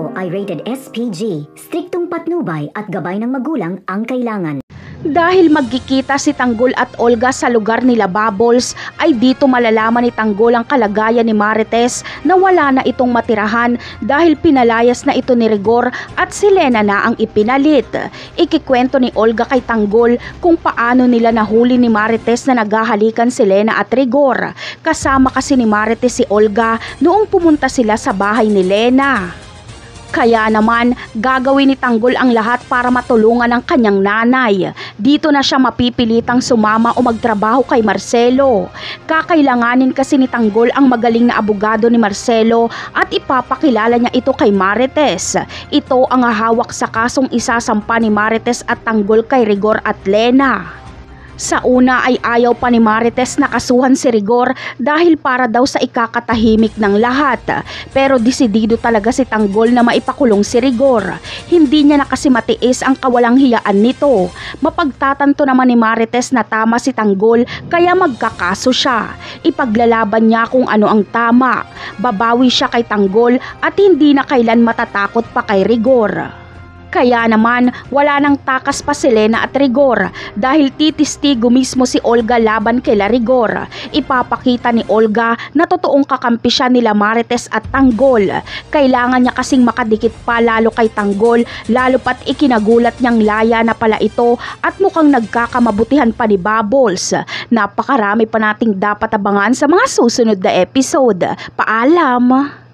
ito ay rated SPG. Striktong patnubay at gabay ng magulang ang kailangan. Dahil magkikita si Tanggol at Olga sa lugar nila Bubbles, ay dito malalaman ni Tanggol ang kalagayan ni Marites na wala na itong matirahan dahil pinalayas na ito ni Rigor at si Lena na ang ipinalit. Ikikwento ni Olga kay Tanggol kung paano nila nahuli ni Marites na naghahalikan si Lena at Rigor. Kasama kasi ni Marites si Olga noong pumunta sila sa bahay ni Lena. Kaya naman, gagawin ni Tanggol ang lahat para matulungan ang kanyang nanay. Dito na siya mapipilitang sumama o magtrabaho kay Marcelo. Kakailanganin kasi ni Tanggol ang magaling na abogado ni Marcelo at ipapakilala niya ito kay Marites. Ito ang hahawak sa kasong isasampa ni Marites at Tanggol kay Rigor at Lena. Sa una ay ayaw pa ni Marites na kasuhan si Rigor dahil para daw sa ikakatahimik ng lahat. Pero desidido talaga si Tanggol na maipakulong si Rigor. Hindi niya na kasi matiis ang kawalang hiyaan nito. Mapagtatanto naman ni Marites na tama si Tanggol kaya magkakaso siya. Ipaglalaban niya kung ano ang tama. Babawi siya kay Tanggol at hindi na kailan matatakot pa kay Rigor. Kaya naman, wala nang takas pa si Lena at Rigor dahil titistigo mismo si Olga laban kay Rigor. Ipapakita ni Olga na totoong kakampi siya nila Marites at Tanggol. Kailangan niya kasing makadikit pa lalo kay Tanggol, lalo pat ikinagulat niyang laya na pala ito at mukhang nagkakamabutihan pa ni Bubbles. Napakarami pa nating dapat abangan sa mga susunod na episode. Paalam!